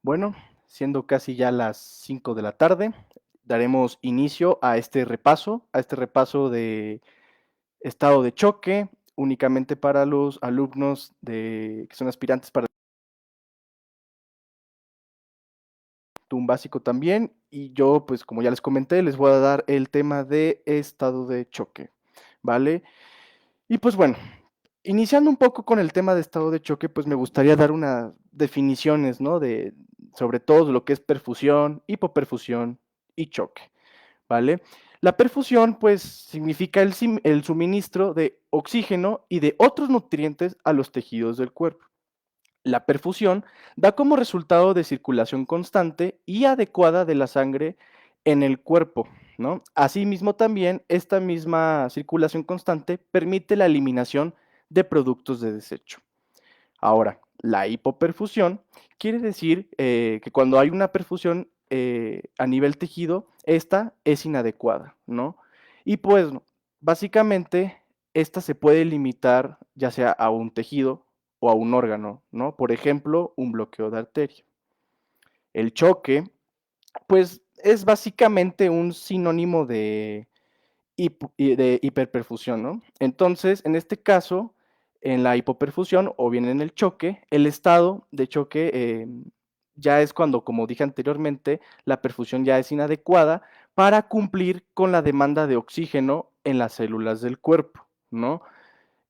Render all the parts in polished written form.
Bueno, siendo casi ya las 5 de la tarde, daremos inicio a este repaso de estado de choque, únicamente para los alumnos que son aspirantes para un básico también. Y yo, pues como ya les comenté, les voy a dar el tema de estado de choque, ¿vale? Y pues bueno, iniciando un poco con el tema de estado de choque, pues me gustaría dar unas definiciones, ¿no? Sobre todo lo que es perfusión, hipoperfusión y choque, ¿vale? La perfusión, pues, significa el suministro de oxígeno y de otros nutrientes a los tejidos del cuerpo. La perfusión da como resultado de circulación constante y adecuada de la sangre en el cuerpo, ¿no? Asimismo, también esta misma circulación constante permite la eliminación de productos de desecho. Ahora, la hipoperfusión quiere decir que cuando hay una perfusión a nivel tejido, esta es inadecuada, ¿no? Y pues, básicamente, esta se puede limitar ya sea a un tejido o a un órgano, ¿no? Por ejemplo, un bloqueo de arteria. El choque, pues, es básicamente un sinónimo de hiperperfusión, ¿no? Entonces, en este caso, en la hipoperfusión o bien en el choque, el estado de choque ya es cuando, como dije anteriormente, la perfusión ya es inadecuada para cumplir con la demanda de oxígeno en las células del cuerpo, ¿no?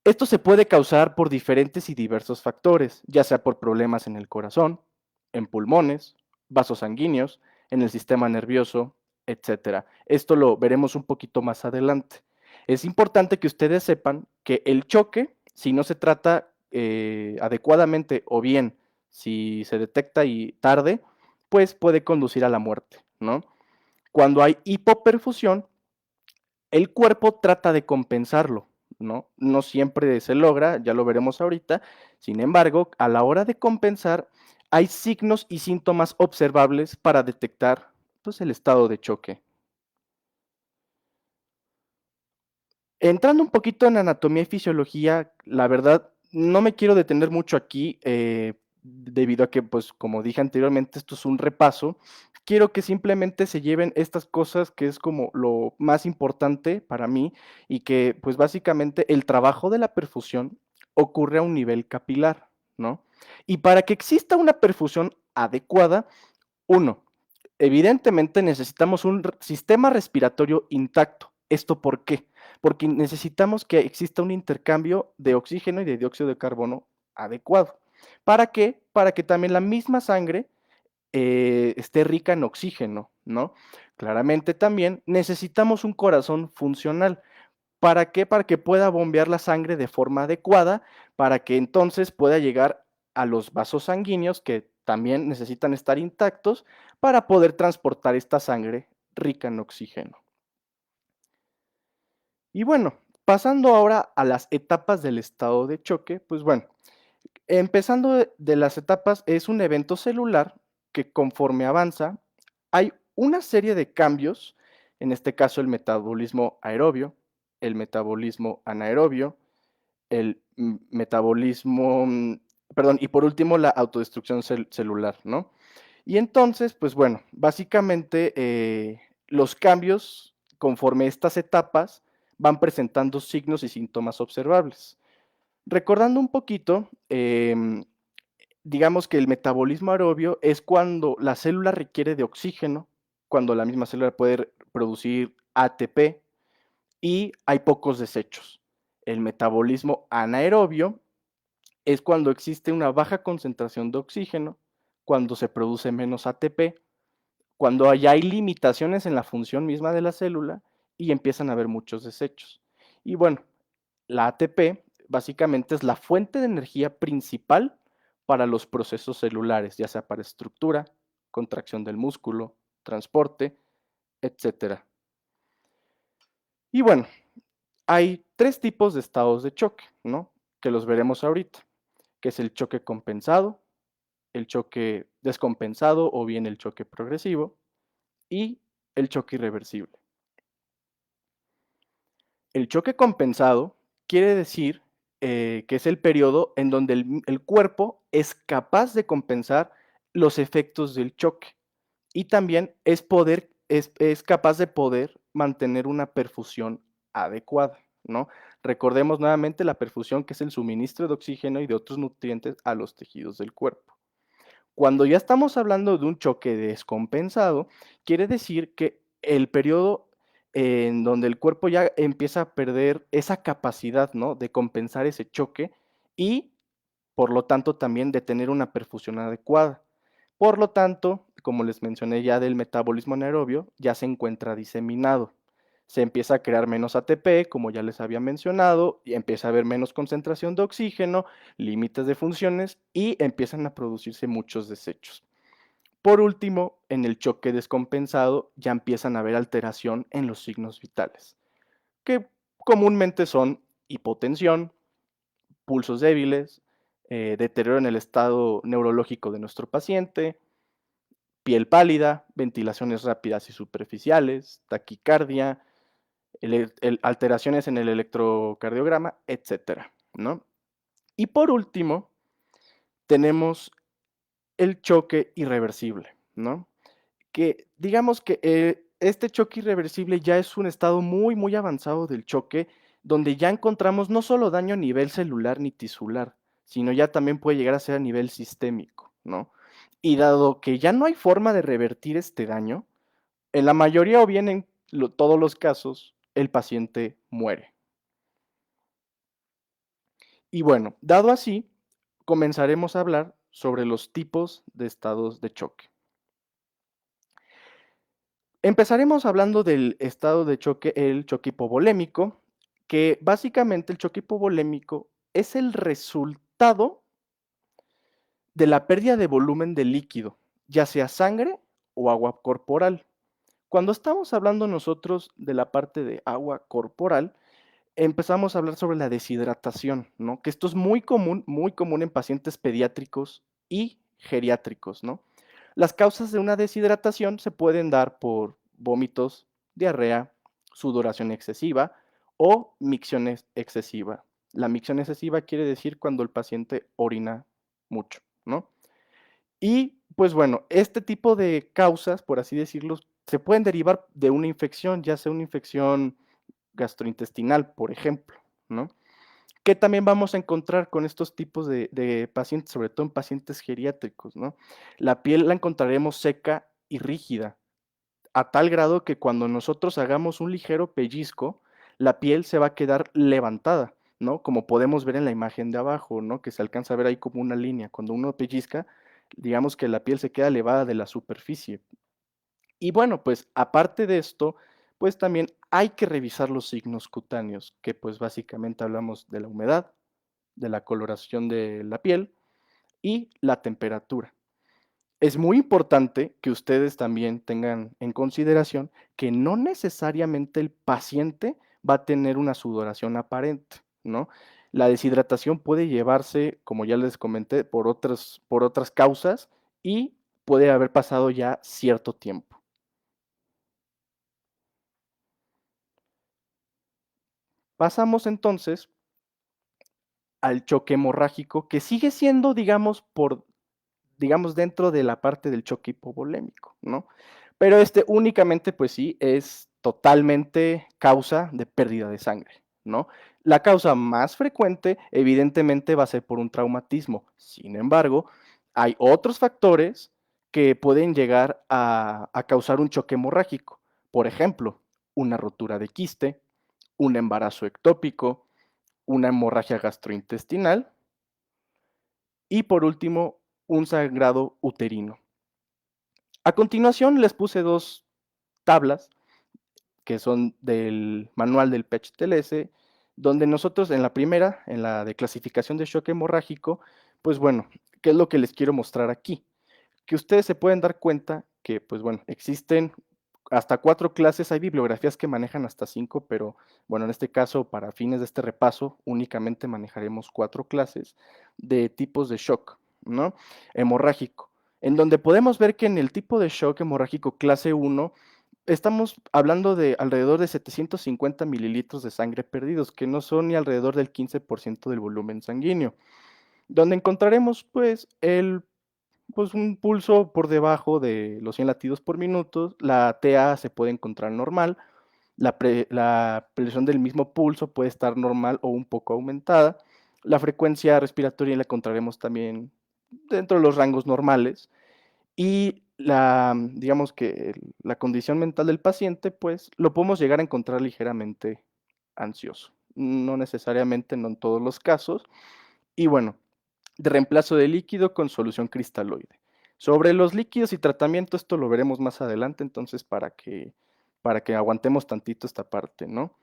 Esto se puede causar por diferentes y diversos factores, ya sea por problemas en el corazón, en pulmones, vasos sanguíneos, en el sistema nervioso, etcétera. Esto lo veremos un poquito más adelante. Es importante que ustedes sepan que el choque, si no se trata adecuadamente o bien si se detecta y tarde, pues puede conducir a la muerte, ¿no? Cuando hay hipoperfusión, el cuerpo trata de compensarlo, ¿no? No siempre se logra, ya lo veremos ahorita. Sin embargo, a la hora de compensar, hay signos y síntomas observables para detectar, pues, el estado de choque. Entrando un poquito en anatomía y fisiología, la verdad, no me quiero detener mucho aquí, debido a que, pues, como dije anteriormente, esto es un repaso. Quiero que simplemente se lleven estas cosas que es como lo más importante para mí y que, pues, básicamente el trabajo de la perfusión ocurre a un nivel capilar, ¿no? Y para que exista una perfusión adecuada, uno, evidentemente necesitamos un sistema respiratorio intacto. ¿Esto por qué? Porque necesitamos que exista un intercambio de oxígeno y de dióxido de carbono adecuado. ¿Para qué? Para que también la misma sangre esté rica en oxígeno, ¿no? Claramente también necesitamos un corazón funcional. ¿Para qué? Para que pueda bombear la sangre de forma adecuada, para que entonces pueda llegar a los vasos sanguíneos que también necesitan estar intactos para poder transportar esta sangre rica en oxígeno. Y bueno, pasando ahora a las etapas del estado de choque, pues bueno, empezando de las etapas, es un evento celular que conforme avanza, hay una serie de cambios, en este caso el metabolismo aerobio, el metabolismo anaerobio, el metabolismo, perdón, y por último la autodestrucción celular, ¿no? Y entonces, pues bueno, básicamente los cambios conforme estas etapas van presentando signos y síntomas observables. Recordando un poquito, digamos que el metabolismo aerobio es cuando la célula requiere de oxígeno, cuando la misma célula puede producir ATP y hay pocos desechos. El metabolismo anaerobio es cuando existe una baja concentración de oxígeno, cuando se produce menos ATP, cuando ya hay limitaciones en la función misma de la célula y empiezan a haber muchos desechos. Y bueno, la ATP básicamente es la fuente de energía principal para los procesos celulares, ya sea para estructura, contracción del músculo, transporte, etcétera. Y bueno, hay tres tipos de estados de choque, ¿no? Que los veremos ahorita, que es el choque compensado, el choque descompensado o bien el choque progresivo y el choque irreversible. El choque compensado quiere decir que es el periodo en donde el cuerpo es capaz de compensar los efectos del choque. Y también es capaz de poder mantener una perfusión adecuada, ¿no? Recordemos nuevamente la perfusión, que es el suministro de oxígeno y de otros nutrientes a los tejidos del cuerpo. Cuando ya estamos hablando de un choque descompensado, quiere decir que el periodo en donde el cuerpo ya empieza a perder esa capacidad, ¿no?, de compensar ese choque y, por lo tanto, también de tener una perfusión adecuada. Por lo tanto, como les mencioné ya del metabolismo anaerobio, ya se encuentra diseminado. Se empieza a crear menos ATP, como ya les había mencionado, y empieza a haber menos concentración de oxígeno, límites de funciones y empiezan a producirse muchos desechos. Por último, en el choque descompensado ya empiezan a haber alteración en los signos vitales, que comúnmente son hipotensión, pulsos débiles, deterioro en el estado neurológico de nuestro paciente, piel pálida, ventilaciones rápidas y superficiales, taquicardia, alteraciones en el electrocardiograma, etcétera, ¿no? Y por último, tenemos el choque irreversible, ¿no? Que digamos que este choque irreversible ya es un estado muy, muy avanzado del choque, donde ya encontramos no solo daño a nivel celular ni tisular, sino ya también puede llegar a ser a nivel sistémico, ¿no? Y dado que ya no hay forma de revertir este daño, en la mayoría o bien en todos los casos, el paciente muere. Y bueno, dado así, comenzaremos a hablar sobre los tipos de estados de choque. Empezaremos hablando del estado de choque, el choque hipovolémico, que básicamente el choque hipovolémico es el resultado de la pérdida de volumen de líquido, ya sea sangre o agua corporal. Cuando estamos hablando nosotros de la parte de agua corporal, empezamos a hablar sobre la deshidratación, ¿no? Que esto es muy común en pacientes pediátricos y geriátricos, ¿no? Las causas de una deshidratación se pueden dar por vómitos, diarrea, sudoración excesiva o micción excesiva. La micción excesiva quiere decir cuando el paciente orina mucho, ¿no? Y pues bueno, este tipo de causas, por así decirlo, se pueden derivar de una infección, ya sea una infección gastrointestinal, por ejemplo, ¿no? Que también vamos a encontrar con estos tipos de pacientes, sobre todo en pacientes geriátricos, ¿no? La piel la encontraremos seca y rígida, a tal grado que cuando nosotros hagamos un ligero pellizco, la piel se va a quedar levantada, ¿no? Como podemos ver en la imagen de abajo, ¿no? Que se alcanza a ver ahí como una línea. Cuando uno pellizca, digamos que la piel se queda elevada de la superficie. Y bueno, pues aparte de esto, pues también hay que revisar los signos cutáneos, que pues básicamente hablamos de la humedad, de la coloración de la piel y la temperatura. Es muy importante que ustedes también tengan en consideración que no necesariamente el paciente va a tener una sudoración aparente, ¿no? La deshidratación puede llevarse, como ya les comenté, por otras causas y puede haber pasado ya cierto tiempo. Pasamos entonces al choque hemorrágico, que sigue siendo, digamos, dentro de la parte del choque hipovolémico, ¿no? Pero este únicamente, pues sí, es totalmente causa de pérdida de sangre, ¿no? La causa más frecuente, evidentemente, va a ser por un traumatismo. Sin embargo, hay otros factores que pueden llegar a causar un choque hemorrágico. Por ejemplo, una rotura de quiste, un embarazo ectópico, una hemorragia gastrointestinal y por último, un sangrado uterino. A continuación les puse dos tablas que son del manual del PHTLS, donde nosotros en la primera, en la de clasificación de shock hemorrágico, pues bueno, ¿qué es lo que les quiero mostrar aquí? Que ustedes se pueden dar cuenta que, pues bueno, existen hasta 4 clases, hay bibliografías que manejan hasta 5, pero bueno, en este caso, para fines de este repaso, únicamente manejaremos 4 clases de tipos de shock, ¿no? Hemorrágico, en donde podemos ver que en el tipo de shock hemorrágico clase 1, estamos hablando de alrededor de 750 mililitros de sangre perdidos, que no son ni alrededor del 15% del volumen sanguíneo, donde encontraremos pues el pues un pulso por debajo de los 100 latidos por minuto, la TA se puede encontrar normal, la presión del mismo pulso puede estar normal o un poco aumentada, la frecuencia respiratoria la encontraremos también dentro de los rangos normales y digamos que la condición mental del paciente, pues lo podemos llegar a encontrar ligeramente ansioso, no necesariamente, no en todos los casos, y bueno, de reemplazo de líquido con solución cristaloide. Sobre los líquidos y tratamiento, esto lo veremos más adelante, entonces para que aguantemos tantito esta parte, ¿no?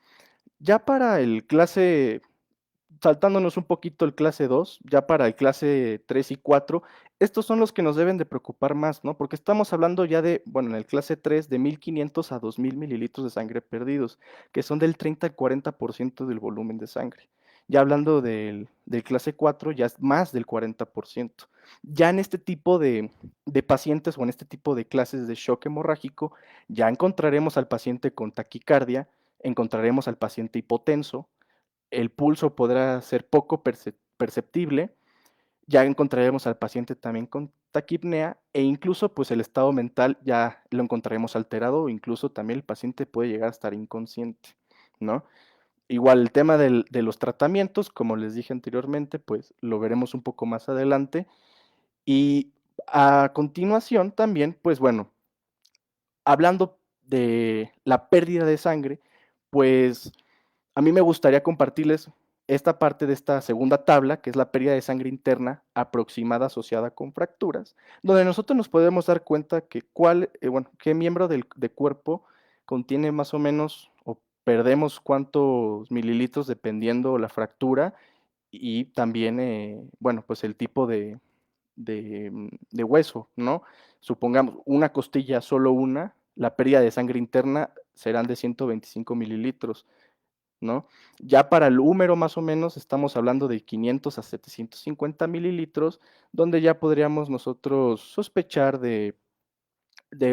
Ya para el clase, saltándonos un poquito el clase 2, ya para el clase 3 y 4, estos son los que nos deben de preocupar más, ¿no? Porque estamos hablando ya de, bueno, en el clase 3, de 1500 a 2000 mililitros de sangre perdidos, que son del 30 al 40% del volumen de sangre. Ya hablando del clase 4, ya es más del 40%. Ya en este tipo de pacientes o en este tipo de clases de shock hemorrágico, ya encontraremos al paciente con taquicardia, encontraremos al paciente hipotenso, el pulso podrá ser poco perceptible, ya encontraremos al paciente también con taquipnea e incluso pues el estado mental ya lo encontraremos alterado o incluso también el paciente puede llegar a estar inconsciente, ¿no? Igual el tema de los tratamientos, como les dije anteriormente, pues lo veremos un poco más adelante y a continuación también, pues bueno, hablando de la pérdida de sangre, pues a mí me gustaría compartirles esta parte de esta segunda tabla, que es la pérdida de sangre interna aproximada asociada con fracturas, donde nosotros nos podemos dar cuenta que bueno, qué miembro de cuerpo contiene más o menos, o perdemos cuántos mililitros dependiendo la fractura y también, bueno, pues el tipo de hueso, ¿no? Supongamos una costilla, solo una, la pérdida de sangre interna serán de 125 mililitros, ¿no? Ya para el húmero más o menos estamos hablando de 500 a 750 mililitros, donde ya podríamos nosotros sospechar de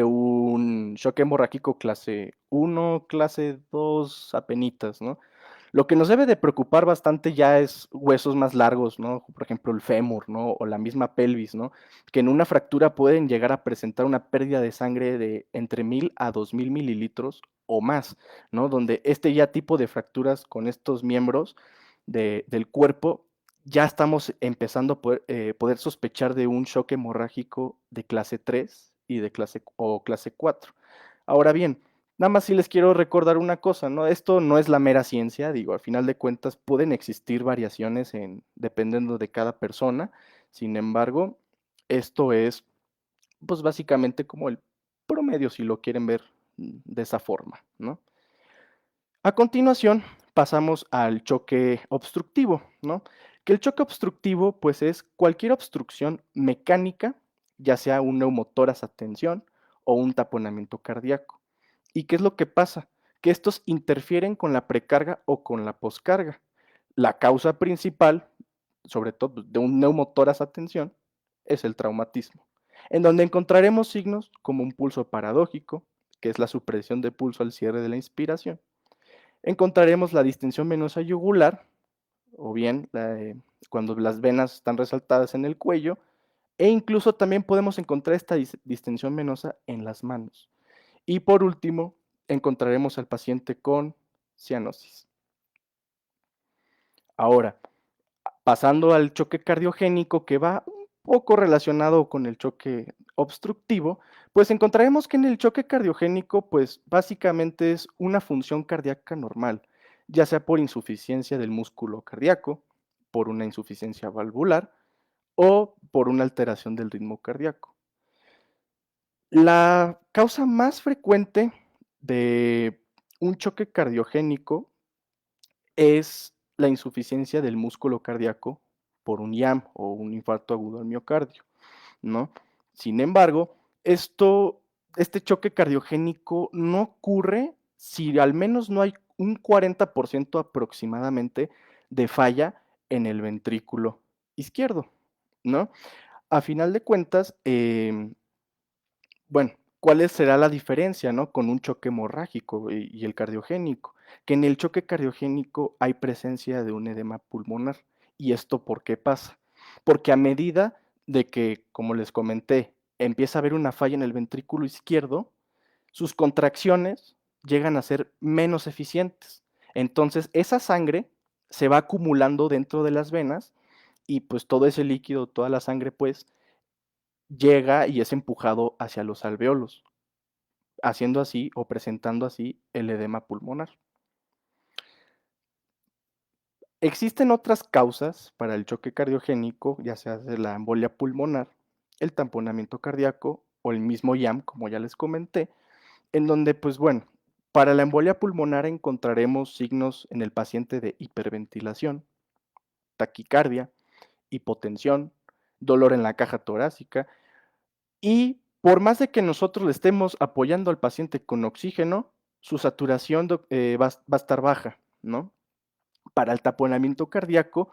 un shock hemorrágico clase 1, clase 2, apenitas, ¿no? Lo que nos debe de preocupar bastante ya es huesos más largos, ¿no? Por ejemplo, el fémur, ¿no? O la misma pelvis, ¿no? Que en una fractura pueden llegar a presentar una pérdida de sangre de entre 1000 a 2000 mililitros o más, ¿no? Donde este ya tipo de fracturas con estos miembros del cuerpo ya estamos empezando a poder sospechar de un shock hemorrágico de clase 3 y de clase 4. Ahora bien, nada más si les quiero recordar una cosa, ¿no? Esto no es la mera ciencia, digo, al final de cuentas pueden existir variaciones dependiendo de cada persona. Sin embargo, esto es, pues básicamente como el promedio, si lo quieren ver de esa forma, ¿no? A continuación, pasamos al choque obstructivo, ¿no? Que el choque obstructivo, pues es cualquier obstrucción mecánica, ya sea un neumotórax a tensión o un taponamiento cardíaco. ¿Y qué es lo que pasa? Que estos interfieren con la precarga o con la poscarga. La causa principal, sobre todo de un neumotórax a tensión, es el traumatismo, en donde encontraremos signos como un pulso paradójico, que es la supresión de pulso al cierre de la inspiración. Encontraremos la distensión venosa yugular, o bien cuando las venas están resaltadas en el cuello, e incluso también podemos encontrar esta distensión venosa en las manos. Y por último, encontraremos al paciente con cianosis. Ahora, pasando al choque cardiogénico que va un poco relacionado con el choque obstructivo, pues encontraremos que en el choque cardiogénico, pues básicamente es una función cardíaca normal, ya sea por insuficiencia del músculo cardíaco, por una insuficiencia valvular o por una alteración del ritmo cardíaco. La causa más frecuente de un choque cardiogénico es la insuficiencia del músculo cardíaco por un IAM o un infarto agudo al miocardio, ¿no? Sin embargo, este choque cardiogénico no ocurre si al menos no hay un 40% aproximadamente de falla en el ventrículo izquierdo, ¿no? A final de cuentas, bueno, ¿cuál será la diferencia, no? Con un choque hemorrágico y el cardiogénico, que en el choque cardiogénico hay presencia de un edema pulmonar. ¿Y esto por qué pasa? Porque a medida de que, como les comenté, empieza a haber una falla en el ventrículo izquierdo, sus contracciones llegan a ser menos eficientes. Entonces, esa sangre se va acumulando dentro de las venas y pues todo ese líquido, toda la sangre, pues llega y es empujado hacia los alveolos, haciendo así o presentando así el edema pulmonar. Existen otras causas para el choque cardiogénico, ya sea de la embolia pulmonar, el tamponamiento cardíaco o el mismo IAM, como ya les comenté, en donde, pues bueno, para la embolia pulmonar encontraremos signos en el paciente de hiperventilación, taquicardia, hipotensión, dolor en la caja torácica y por más de que nosotros le estemos apoyando al paciente con oxígeno, su saturación va a estar baja, ¿no? Para el taponamiento cardíaco,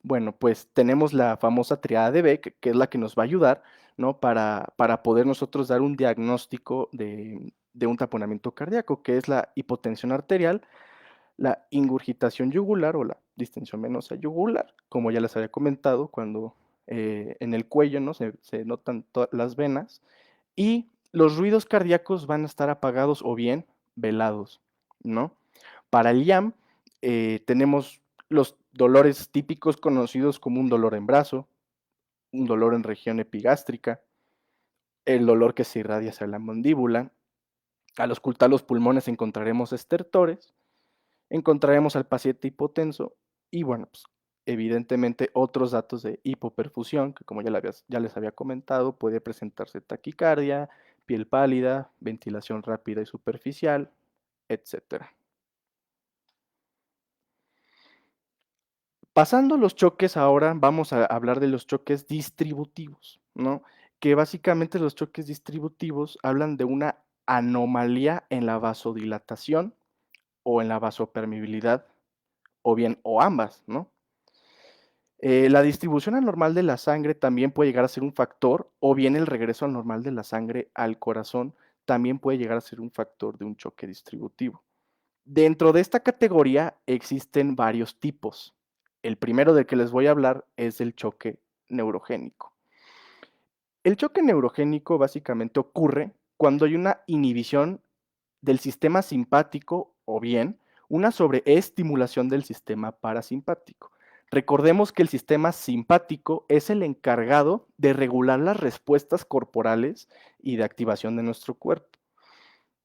bueno, pues tenemos la famosa triada de Beck, que es la que nos va a ayudar, ¿no? Para poder nosotros dar un diagnóstico de un taponamiento cardíaco, que es la hipotensión arterial, la ingurgitación yugular o la distensión venosa yugular, como ya les había comentado, cuando en el cuello, ¿no? Se notan las venas, y los ruidos cardíacos van a estar apagados o bien velados, ¿no? Para el IAM tenemos los dolores típicos conocidos como un dolor en brazo, un dolor en región epigástrica, el dolor que se irradia hacia la mandíbula. Al auscultar los pulmones encontraremos estertores, encontraremos al paciente hipotenso y bueno, pues evidentemente otros datos de hipoperfusión, que como ya les había comentado, puede presentarse taquicardia, piel pálida, ventilación rápida y superficial, etcétera. Pasando los choques, ahora vamos a hablar de los choques distributivos, ¿no? Que básicamente los choques distributivos hablan de una anomalía en la vasodilatación o en la vasopermeabilidad, o bien, o ambas, ¿no? La distribución anormal de la sangre también puede llegar a ser un factor, o bien el regreso al normal de la sangre al corazón también puede llegar a ser un factor de un choque distributivo. Dentro de esta categoría existen varios tipos. El primero del que les voy a hablar es el choque neurogénico. El choque neurogénico básicamente ocurre cuando hay una inhibición del sistema simpático o bien una sobreestimulación del sistema parasimpático. Recordemos que el sistema simpático es el encargado de regular las respuestas corporales y de activación de nuestro cuerpo.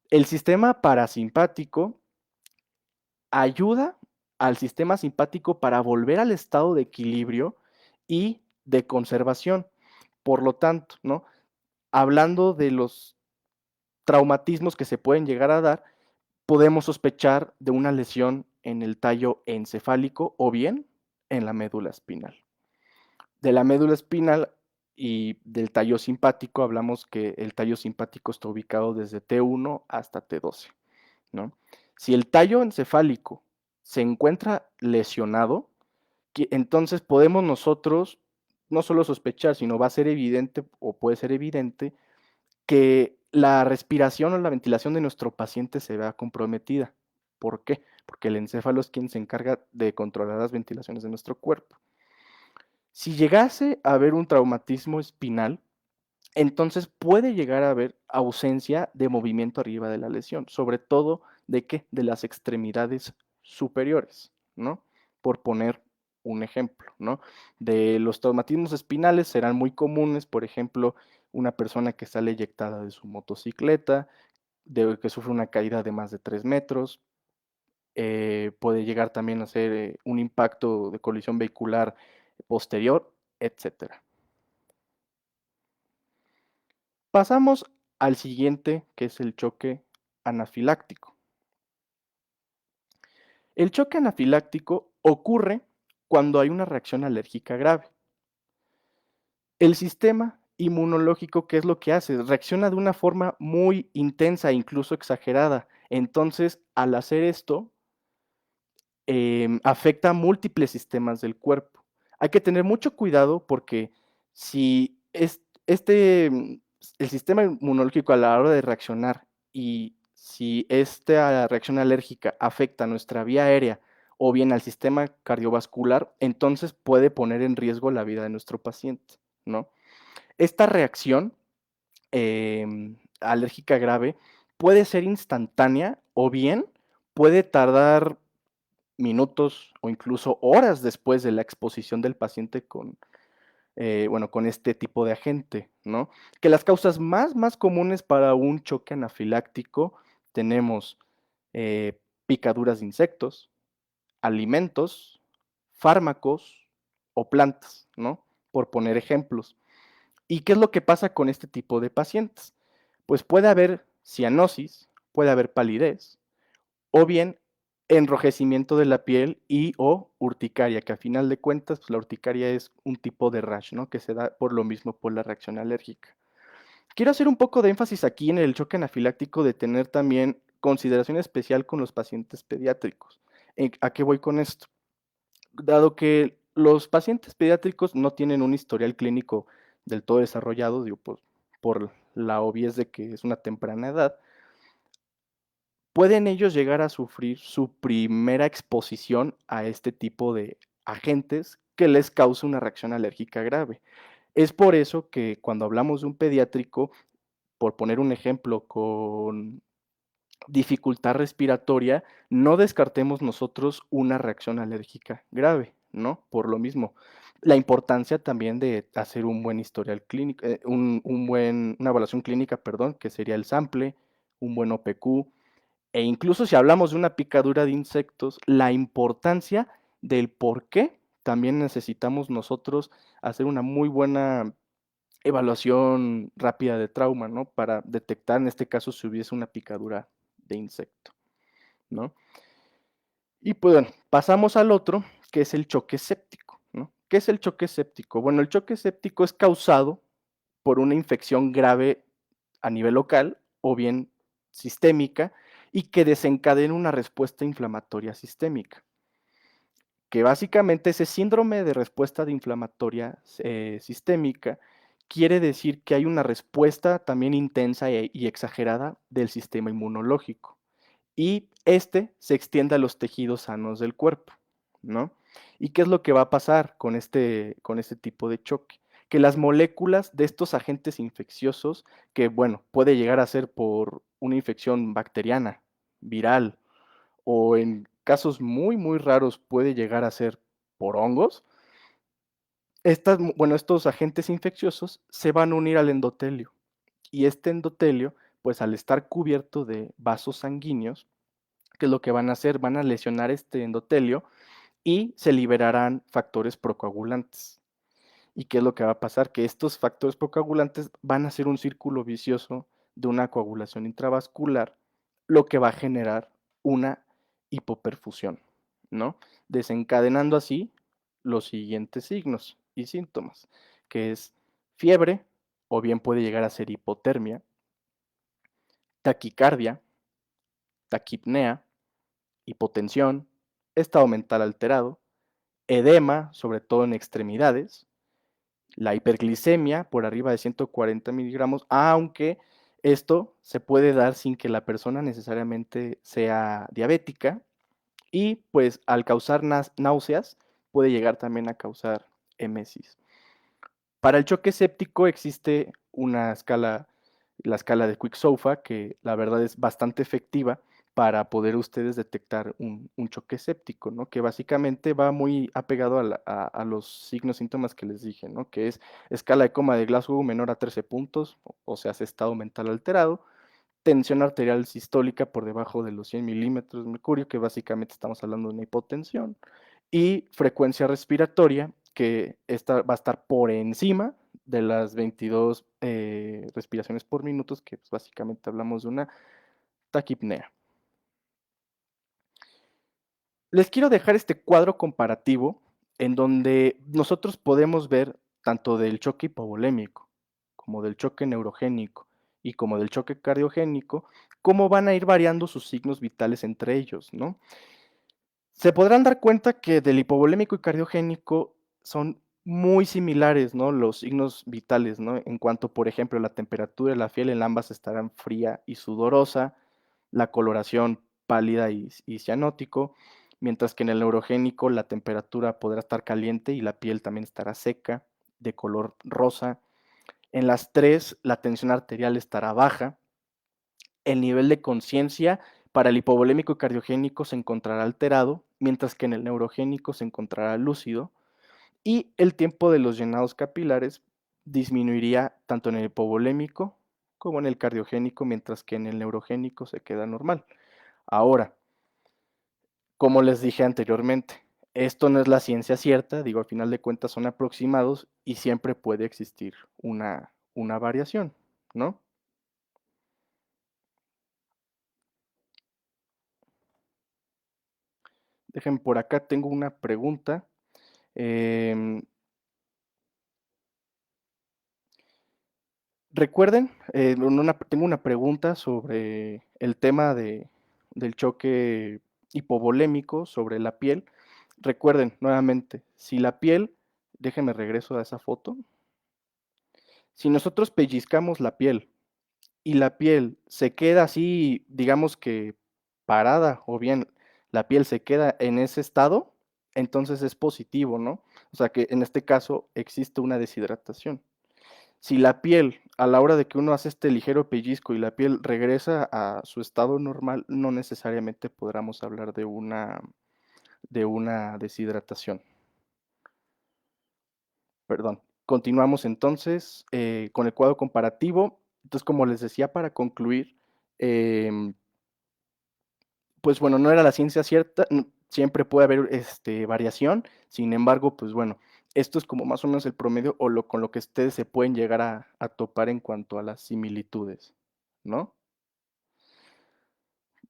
El sistema parasimpático ayuda al sistema simpático para volver al estado de equilibrio y de conservación. Por lo tanto, ¿no? Hablando de los traumatismos que se pueden llegar a dar, podemos sospechar de una lesión en el tallo encefálico o bien en la médula espinal. De la médula espinal y del tallo simpático hablamos que el tallo simpático está ubicado desde T1 hasta T12, ¿no? Si el tallo encefálico se encuentra lesionado, entonces podemos nosotros no solo sospechar, sino va a ser evidente o puede ser evidente que la respiración o la ventilación de nuestro paciente se vea comprometida. ¿Por qué? Porque el encéfalo es quien se encarga de controlar las ventilaciones de nuestro cuerpo. Si llegase a haber un traumatismo espinal, entonces puede llegar a haber ausencia de movimiento arriba de la lesión, sobre todo de qué? De las extremidades superiores, ¿no? Por poner un ejemplo, ¿no? De los traumatismos espinales serán muy comunes, por ejemplo, una persona que sale eyectada de su motocicleta, de que sufre una caída de más de 3 metros, puede llegar también a ser un impacto de colisión vehicular posterior, etcétera. Pasamos al siguiente, que es el choque anafiláctico. El choque anafiláctico ocurre cuando hay una reacción alérgica grave. El sistema inmunológico, ¿qué es lo que hace? Reacciona de una forma muy intensa e incluso exagerada. Entonces, al hacer esto, afecta a múltiples sistemas del cuerpo. Hay que tener mucho cuidado porque si el sistema inmunológico a la hora de reaccionar y si esta reacción alérgica afecta a nuestra vía aérea o bien al sistema cardiovascular, entonces puede poner en riesgo la vida de nuestro paciente, ¿no? Esta reacción alérgica grave puede ser instantánea o bien puede tardar minutos o incluso horas después de la exposición del paciente con este tipo de agente, ¿no? Que las causas más comunes para un choque anafiláctico tenemos picaduras de insectos, alimentos, fármacos o plantas, ¿no? Por poner ejemplos. ¿Y qué es lo que pasa con este tipo de pacientes? Pues puede haber cianosis, puede haber palidez, o bien enrojecimiento de la piel y o urticaria, que a final de cuentas pues, la urticaria es un tipo de rash, ¿no? Que se da por lo mismo por la reacción alérgica. Quiero hacer un poco de énfasis aquí en el choque anafiláctico de tener también consideración especial con los pacientes pediátricos. ¿A qué voy con esto? Dado que los pacientes pediátricos no tienen un historial clínico del todo desarrollado, digo, pues, por la obviez de que es una temprana edad, pueden ellos llegar a sufrir su primera exposición a este tipo de agentes que les causa una reacción alérgica grave. Es por eso que cuando hablamos de un pediátrico, por poner un ejemplo, con dificultad respiratoria, no descartemos nosotros una reacción alérgica grave, ¿no? Por lo mismo. La importancia también de hacer un buen historial clínico, una evaluación clínica, perdón, que sería el sample, un buen OPQ, e incluso si hablamos de una picadura de insectos, la importancia del por qué también necesitamos nosotros hacer una muy buena evaluación rápida de trauma, ¿no? Para detectar en este caso si hubiese una picadura de insecto, ¿no? Y pues bueno, pasamos al otro, que es el choque séptico, ¿no? ¿Qué es el choque séptico? Bueno, el choque séptico es causado por una infección grave a nivel local o bien sistémica y que desencadena una respuesta inflamatoria sistémica, que básicamente ese síndrome de respuesta de inflamatoria sistémica quiere decir que hay una respuesta también intensa y exagerada del sistema inmunológico y este se extiende a los tejidos sanos del cuerpo, ¿no? ¿Y qué es lo que va a pasar con este tipo de choque? Que las moléculas de estos agentes infecciosos, que bueno, puede llegar a ser por una infección bacteriana, viral, o en casos muy raros puede llegar a ser por hongos, estos agentes infecciosos se van a unir al endotelio. Y este endotelio, pues al estar cubierto de vasos sanguíneos, ¿qué es lo que van a hacer? Van a lesionar este endotelio y se liberarán factores procoagulantes. ¿Y qué es lo que va a pasar? Que estos factores procoagulantes van a ser un círculo vicioso de una coagulación intravascular, lo que va a generar una hipoperfusión, ¿no? Desencadenando así los siguientes signos y síntomas, que es fiebre, o bien puede llegar a ser hipotermia, taquicardia, taquipnea, hipotensión, estado mental alterado, edema, sobre todo en extremidades, la hiperglicemia por arriba de 140 miligramos, aunque esto se puede dar sin que la persona necesariamente sea diabética y pues al causar náuseas puede llegar también a causar emesis. Para el choque séptico existe una escala, la escala de Quick-SOFA, que la verdad es bastante efectiva para poder ustedes detectar un choque séptico, ¿no? Que básicamente va muy apegado a los signos, síntomas que les dije, ¿no? Que es escala de coma de Glasgow menor a 13 puntos, o sea, estado mental alterado, tensión arterial sistólica por debajo de los 100 milímetros de mercurio, que básicamente estamos hablando de una hipotensión, y frecuencia respiratoria, que esta va a estar por encima de las 22 respiraciones por minuto, que pues, básicamente hablamos de una taquipnea. Les quiero dejar este cuadro comparativo en donde nosotros podemos ver tanto del choque hipovolémico como del choque neurogénico y como del choque cardiogénico, cómo van a ir variando sus signos vitales entre ellos, ¿no? Se podrán dar cuenta que del hipovolémico y cardiogénico son muy similares, ¿no? Los signos vitales, ¿no? En cuanto, por ejemplo, la temperatura de la piel en ambas estarán fría y sudorosa, la coloración pálida y cianótico, mientras que en el neurogénico la temperatura podrá estar caliente y la piel también estará seca, de color rosa. En las 3, la tensión arterial estará baja, el nivel de conciencia para el hipovolémico y cardiogénico se encontrará alterado, mientras que en el neurogénico se encontrará lúcido, y el tiempo de los llenados capilares disminuiría tanto en el hipovolémico como en el cardiogénico, mientras que en el neurogénico se queda normal. Ahora, como les dije anteriormente, esto no es la ciencia cierta, digo, al final de cuentas son aproximados y siempre puede existir una variación, ¿no? Dejen por acá, tengo una pregunta. Em, Recuerden, tengo una pregunta sobre el tema del choque hipovolémico sobre la piel. Recuerden, nuevamente, si la piel, déjenme regreso a esa foto, si nosotros pellizcamos la piel y la piel se queda así, digamos que parada, o bien la piel se queda en ese estado, entonces es positivo, ¿no? O sea que en este caso existe una deshidratación. Si la piel, a la hora de que uno hace este ligero pellizco y la piel regresa a su estado normal, no necesariamente podremos hablar de una deshidratación. Perdón. Continuamos entonces con el cuadro comparativo. Entonces, como les decía, para concluir, eh, pues bueno, no era la ciencia cierta, siempre puede haber variación, sin embargo, pues bueno, esto es como más o menos el promedio o con lo que ustedes se pueden llegar a topar en cuanto a las similitudes, ¿no?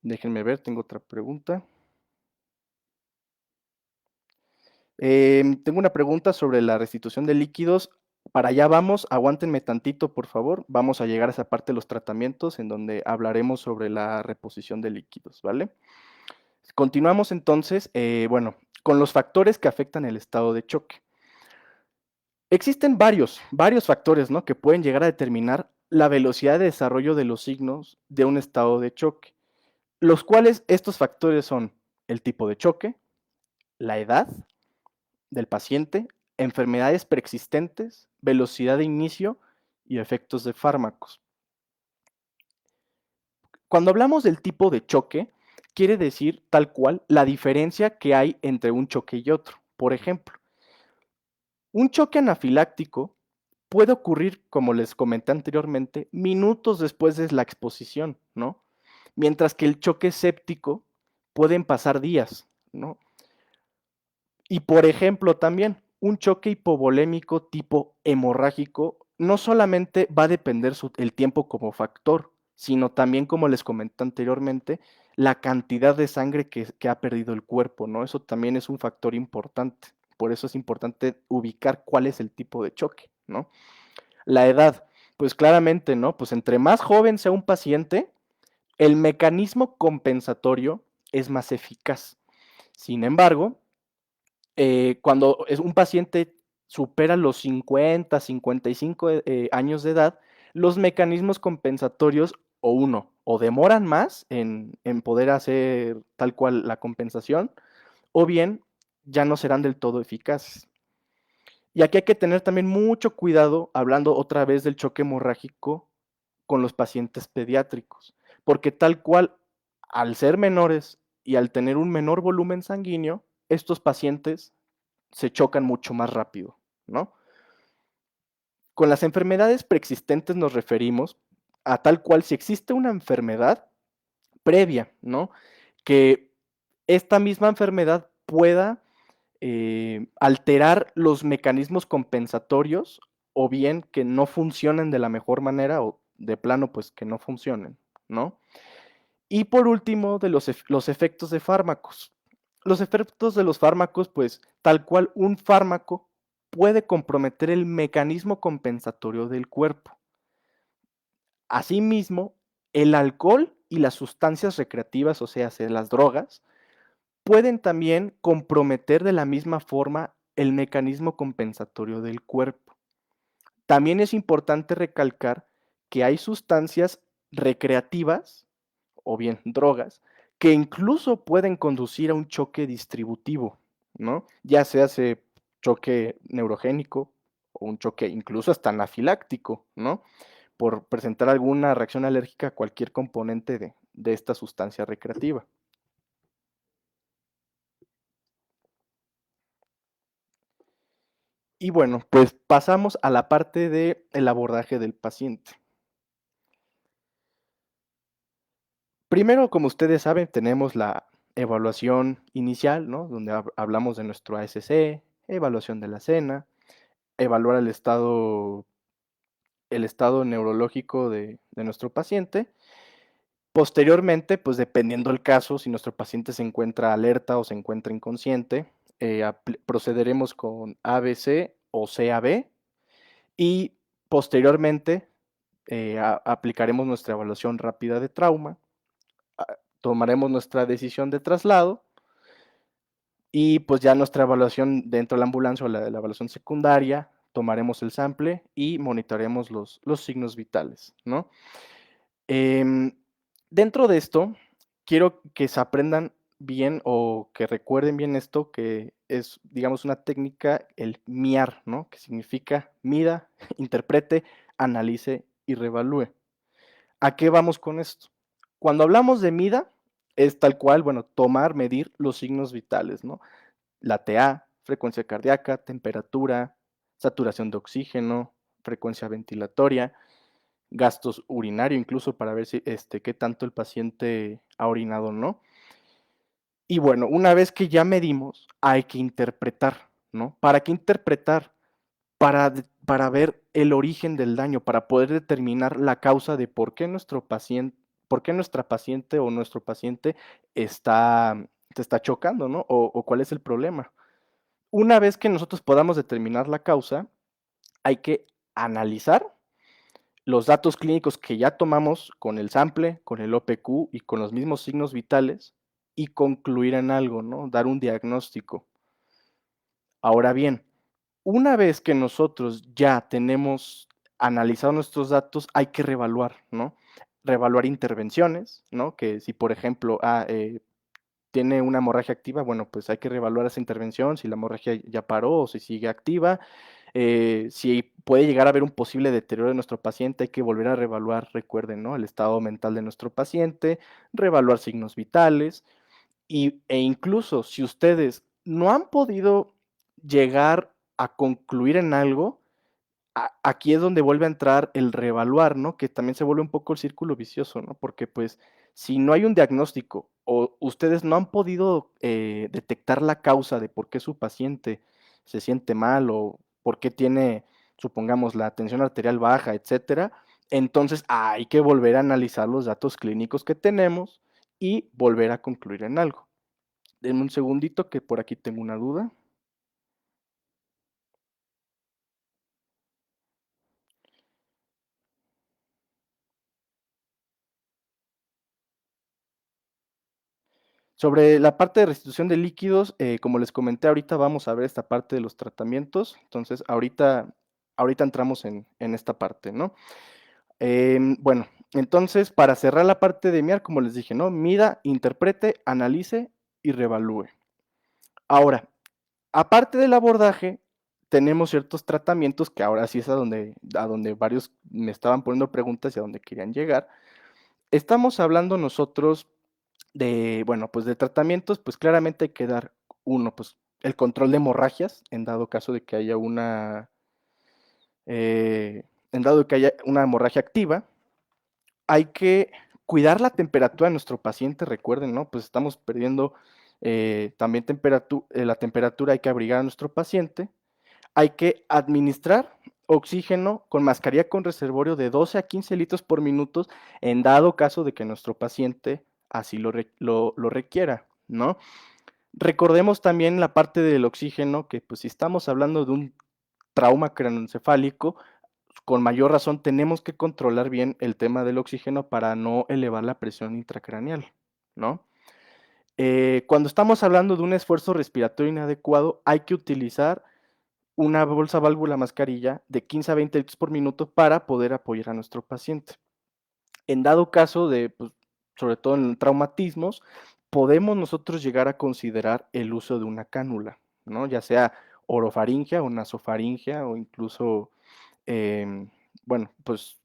Déjenme ver, tengo otra pregunta. Tengo una pregunta sobre la restitución de líquidos. Para allá vamos, aguántenme tantito, por favor. Vamos a llegar a esa parte de los tratamientos en donde hablaremos sobre la reposición de líquidos, ¿vale? Continuamos entonces, bueno, con los factores que afectan el estado de choque. Existen varios factores, ¿no? Que pueden llegar a determinar la velocidad de desarrollo de los signos de un estado de choque, los cuales estos factores son el tipo de choque, la edad del paciente, enfermedades preexistentes, velocidad de inicio y efectos de fármacos. Cuando hablamos del tipo de choque, quiere decir tal cual la diferencia que hay entre un choque y otro. Por ejemplo, un choque anafiláctico puede ocurrir, como les comenté anteriormente, minutos después de la exposición, ¿no? Mientras que el choque séptico pueden pasar días, ¿no? Y por ejemplo, también un choque hipovolémico tipo hemorrágico no solamente va a depender el tiempo como factor, sino también, como les comenté anteriormente, la cantidad de sangre que ha perdido el cuerpo, ¿no? Eso también es un factor importante. Por eso es importante ubicar cuál es el tipo de choque, ¿no? La edad, pues claramente, ¿no? Pues entre más joven sea un paciente, el mecanismo compensatorio es más eficaz. Sin embargo, cuando un paciente supera los 55 años de edad, los mecanismos compensatorios o demoran más en poder hacer tal cual la compensación, o bien ya no serán del todo eficaces. Y aquí hay que tener también mucho cuidado, hablando otra vez del choque hemorrágico con los pacientes pediátricos, porque tal cual, al ser menores y al tener un menor volumen sanguíneo, estos pacientes se chocan mucho más rápido, ¿no? Con las enfermedades preexistentes nos referimos a tal cual si existe una enfermedad previa, ¿no? Que esta misma enfermedad pueda alterar los mecanismos compensatorios o bien que no funcionen de la mejor manera o de plano pues que no funcionen, ¿no? Y por último, de los efectos de fármacos. Los efectos de los fármacos, pues tal cual un fármaco puede comprometer el mecanismo compensatorio del cuerpo. Asimismo, el alcohol y las sustancias recreativas, o sea, las drogas, pueden también comprometer de la misma forma el mecanismo compensatorio del cuerpo. También es importante recalcar que hay sustancias recreativas o bien drogas que incluso pueden conducir a un choque distributivo, ¿no? Ya sea choque neurogénico o un choque incluso hasta anafiláctico, ¿no? Por presentar alguna reacción alérgica a cualquier componente de esta sustancia recreativa. Y bueno, pues pasamos a la parte del abordaje del paciente. Primero, como ustedes saben, tenemos la evaluación inicial, ¿no? Donde hablamos de nuestro ASC, evaluación de la cena, evaluar el estado neurológico de nuestro paciente. Posteriormente, pues dependiendo del caso, si nuestro paciente se encuentra alerta o se encuentra inconsciente, procederemos con ABC o CAB y posteriormente aplicaremos nuestra evaluación rápida de trauma, tomaremos nuestra decisión de traslado y pues ya nuestra evaluación dentro de la ambulancia o la evaluación secundaria, tomaremos el sample y monitorearemos los signos vitales, ¿no? Em, Dentro de esto, quiero que se aprendan bien o que recuerden bien esto, que es, digamos, una técnica, el MIAR, ¿no? Que significa mida, interprete, analice y revalúe. ¿A qué vamos con esto? Cuando hablamos de mida, es tal cual, bueno, tomar, medir los signos vitales, ¿no? La TA, frecuencia cardíaca, temperatura, saturación de oxígeno, frecuencia ventilatoria, gastos urinario, incluso para ver si, qué tanto el paciente ha orinado o no. Y bueno, una vez que ya medimos, hay que interpretar, ¿no? ¿Para qué interpretar? Para ver el origen del daño, para poder determinar la causa de por qué nuestro paciente, por qué nuestra paciente o nuestro paciente se está chocando, ¿no? O cuál es el problema. Una vez que nosotros podamos determinar la causa, hay que analizar los datos clínicos que ya tomamos con el sample, con el OPQ y con los mismos signos vitales y concluir en algo, ¿no? Dar un diagnóstico. Ahora bien, una vez que nosotros ya tenemos analizado nuestros datos, hay que reevaluar, ¿no? Reevaluar intervenciones, ¿no? Que si, por ejemplo, tiene una hemorragia activa, bueno, pues hay que reevaluar esa intervención, si la hemorragia ya paró o si sigue activa. Si puede llegar a haber un posible deterioro de nuestro paciente, hay que volver a reevaluar, recuerden, ¿no? El estado mental de nuestro paciente, reevaluar signos vitales e incluso si ustedes no han podido llegar a concluir en algo, aquí es donde vuelve a entrar el reevaluar, ¿no? Que también se vuelve un poco el círculo vicioso, ¿no? Porque pues si no hay un diagnóstico o ustedes no han podido detectar la causa de por qué su paciente se siente mal o por qué tiene, supongamos, la tensión arterial baja, etcétera, entonces hay que volver a analizar los datos clínicos que tenemos y volver a concluir en algo. Denme un segundito que por aquí tengo una duda. Sobre la parte de restitución de líquidos, como les comenté ahorita, vamos a ver esta parte de los tratamientos. Entonces, ahorita entramos en esta parte, ¿no? Bueno, entonces, para cerrar la parte de MIAR, como les dije, ¿no? Mida, interprete, analice y revalúe. Ahora, aparte del abordaje, tenemos ciertos tratamientos que ahora sí es a donde varios me estaban poniendo preguntas y a donde querían llegar. Estamos hablando nosotros bueno, pues de tratamientos, pues claramente hay que dar uno, pues el control de hemorragias, en dado que haya una hemorragia activa, hay que cuidar la temperatura de nuestro paciente, recuerden, ¿no? Pues estamos perdiendo también la temperatura, hay que abrigar a nuestro paciente, hay que administrar oxígeno con mascarilla con reservorio de 12 a 15 litros por minuto en dado caso de que nuestro paciente así lo requiera, ¿no? Recordemos también la parte del oxígeno, que pues si estamos hablando de un trauma craneoencefálico, con mayor razón tenemos que controlar bien el tema del oxígeno para no elevar la presión intracraneal, ¿no? Cuando estamos hablando de un esfuerzo respiratorio inadecuado, hay que utilizar una bolsa válvula mascarilla de 15 a 20 litros por minuto para poder apoyar a nuestro paciente. En dado caso de, pues, sobre todo en traumatismos, podemos nosotros llegar a considerar el uso de una cánula, ¿no? Ya sea orofaringia o nasofaringia o incluso, em, bueno, pues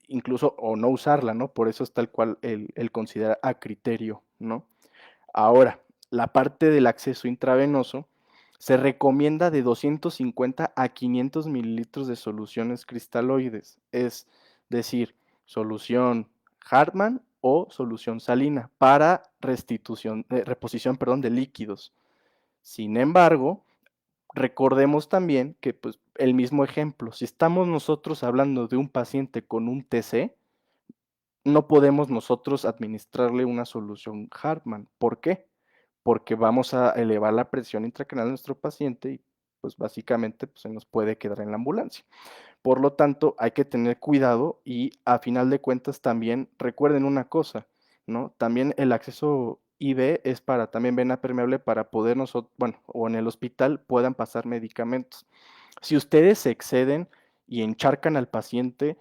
incluso o no usarla, ¿no? Por eso es tal cual el considerar a criterio, ¿no? Ahora, la parte del acceso intravenoso se recomienda de 250 a 500 mililitros de soluciones cristaloides, es decir, solución Hartmann o solución salina para reposición, perdón, de líquidos. Sin embargo, recordemos también que pues, el mismo ejemplo, si estamos nosotros hablando de un paciente con un TC, no podemos nosotros administrarle una solución Hartmann. ¿Por qué? Porque vamos a elevar la presión intracraneal de nuestro paciente y pues básicamente pues, se nos puede quedar en la ambulancia. Por lo tanto, hay que tener cuidado y a final de cuentas también recuerden una cosa, ¿no? También el acceso IV es para también vena permeable para poder nosotros, bueno, o en el hospital puedan pasar medicamentos. Si ustedes se exceden y encharcan al paciente,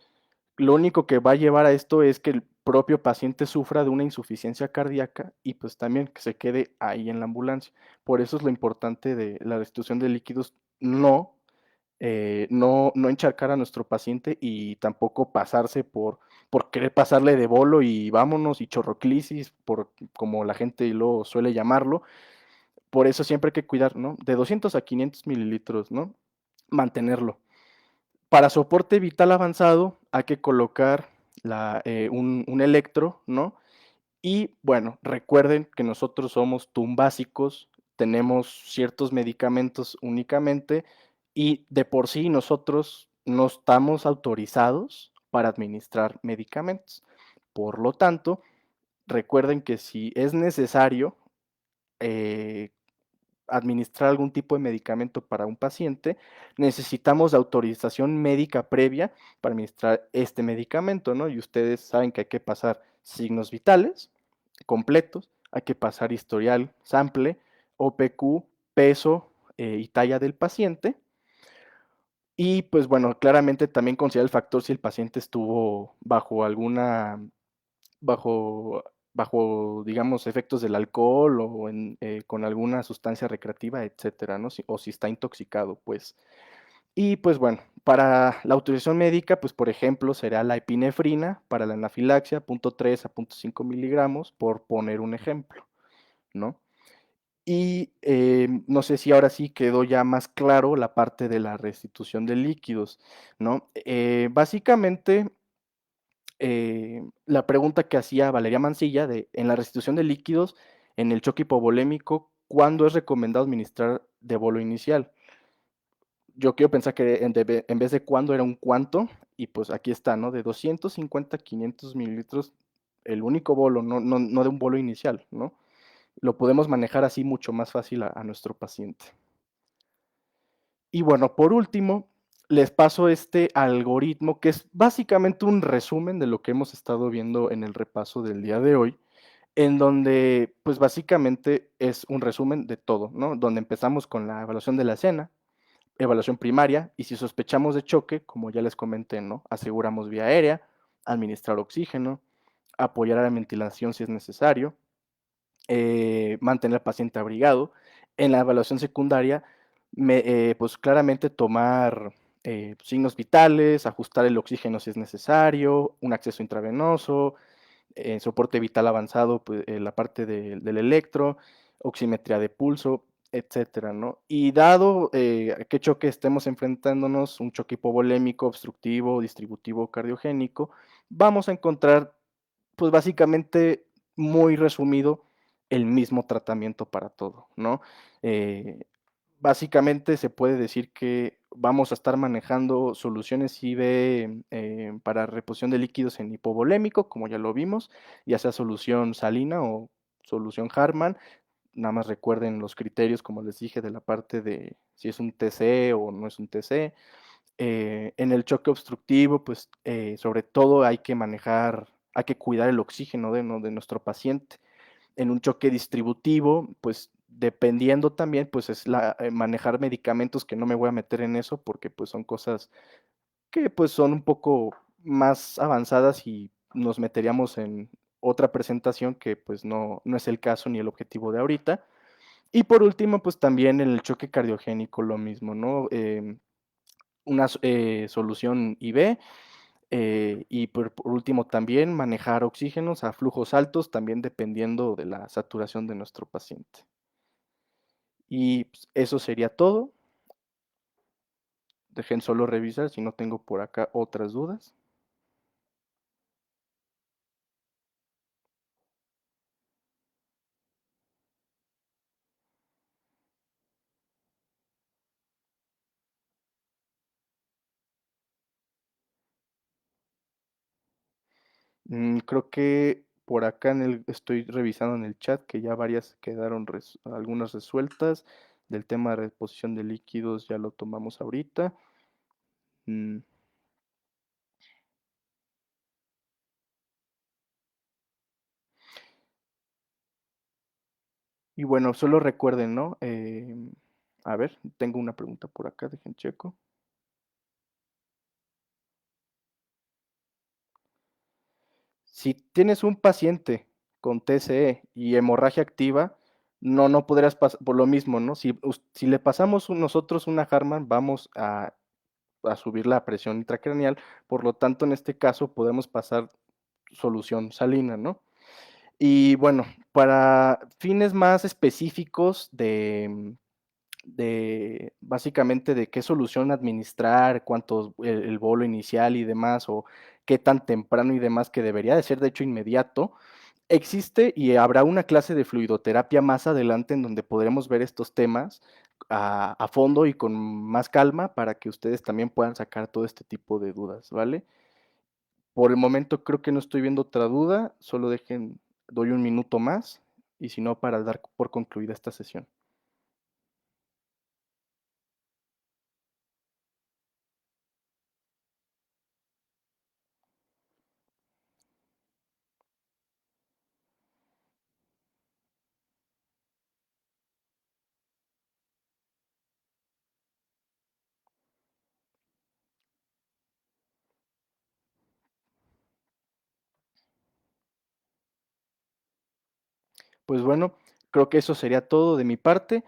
lo único que va a llevar a esto es que el propio paciente sufra de una insuficiencia cardíaca y pues también que se quede ahí en la ambulancia. Por eso es lo importante de la restitución de líquidos, no encharcar a nuestro paciente y tampoco pasarse por querer pasarle de bolo y vámonos y chorroclisis, como la gente lo suele llamarlo. Por eso siempre hay que cuidar, ¿no? De 200 a 500 mililitros, ¿no? Mantenerlo. Para soporte vital avanzado hay que colocar un electro, ¿no? Y bueno, recuerden que nosotros somos tumbásicos, tenemos ciertos medicamentos únicamente y de por sí nosotros no estamos autorizados para administrar medicamentos. Por lo tanto, recuerden que si es necesario eh, administrar algún tipo de medicamento para un paciente, necesitamos autorización médica previa para administrar este medicamento, ¿no? Y ustedes saben que hay que pasar signos vitales completos, hay que pasar historial, sample, OPQ, peso y talla del paciente. Y pues bueno, claramente también considera el factor si el paciente estuvo bajo, bajo, digamos, efectos del alcohol o con alguna sustancia recreativa, etcétera, ¿no? O si está intoxicado, pues. Y pues bueno, para la autorización médica, pues por ejemplo, será la epinefrina para la anafilaxia, 0.3 a 0.5 miligramos, por poner un ejemplo, ¿no? Y no sé si ahora sí quedó ya más claro la parte de la restitución de líquidos, ¿no? Básicamente, la pregunta que hacía Valeria Mancilla en la restitución de líquidos en el choque hipovolémico, ¿cuándo es recomendado administrar de bolo inicial? Yo quiero pensar que en vez de cuándo era un cuánto, y pues aquí está, ¿no? De 250 a 500 mililitros, el único bolo, no de un bolo inicial, ¿no? Lo podemos manejar así mucho más fácil a nuestro paciente. Y bueno, por último, les paso este algoritmo que es básicamente un resumen de lo que hemos estado viendo en el repaso del día de hoy, en donde pues básicamente es un resumen de todo, ¿no? Donde empezamos con la evaluación de la escena, evaluación primaria, y si sospechamos de choque, como ya les comenté, ¿no? Aseguramos vía aérea, administrar oxígeno, apoyar a la ventilación si es necesario, mantener al paciente abrigado. En la evaluación secundaria, pues claramente tomar signos vitales, ajustar el oxígeno si es necesario, un acceso intravenoso, soporte vital avanzado, pues, la parte del electro, oximetría de pulso, etcétera, ¿no? Y dado a qué choque estemos enfrentándonos, un choque hipovolémico, obstructivo, distributivo, cardiogénico, vamos a encontrar, pues básicamente, muy resumido, el mismo tratamiento para todo, ¿no? Eh, Básicamente se puede decir que vamos a estar manejando soluciones IV para reposición de líquidos en hipovolémico, como ya lo vimos, ya sea solución salina o solución Hartmann. Nada más recuerden los criterios, como les dije, de la parte de si es un TC o no es un TC. En el choque obstructivo, pues sobre todo hay que cuidar el oxígeno de nuestro paciente. En un choque distributivo, pues dependiendo también, pues es manejar medicamentos, que no me voy a meter en eso porque pues son cosas que pues son un poco más avanzadas y nos meteríamos en otra presentación que pues no es el caso ni el objetivo de ahorita. Y por último, pues también en el choque cardiogénico lo mismo, ¿no? Una solución IV y por último también manejar oxígenos a flujos altos, también dependiendo de la saturación de nuestro paciente. Y pues, eso sería todo. Dejen solo revisar si no tengo por acá otras dudas. Creo que por acá estoy revisando en el chat que ya varias quedaron algunas resueltas. Del tema de reposición de líquidos ya lo tomamos ahorita. Mm, y bueno, solo recuerden, ¿no? A ver, tengo una pregunta por acá, dejen checo. Si tienes un paciente con TCE y hemorragia activa, no podrías pasar por lo mismo, ¿no? Si le pasamos nosotros una Harman, vamos a subir la presión intracraneal, por lo tanto, en este caso podemos pasar solución salina, ¿no? Y bueno, para fines más específicos de básicamente de qué solución administrar, cuántos, el bolo inicial y demás, o qué tan temprano y demás, que debería de ser de hecho inmediato, existe y habrá una clase de fluidoterapia más adelante en donde podremos ver estos temas a fondo y con más calma para que ustedes también puedan sacar todo este tipo de dudas, ¿vale? Por el momento creo que no estoy viendo otra duda, solo doy un minuto más y si no, para dar por concluida esta sesión. Pues bueno, creo que eso sería todo de mi parte.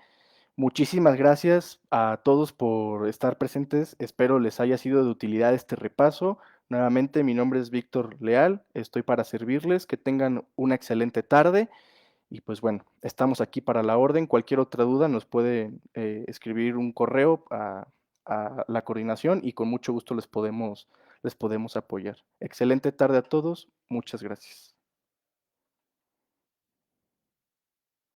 Muchísimas gracias a todos por estar presentes. Espero les haya sido de utilidad este repaso. Nuevamente, mi nombre es Víctor Leal. Estoy para servirles. Que tengan una excelente tarde. Y pues bueno, estamos aquí para la orden. Cualquier otra duda nos puede escribir un correo a la coordinación y con mucho gusto les podemos apoyar. Excelente tarde a todos. Muchas gracias.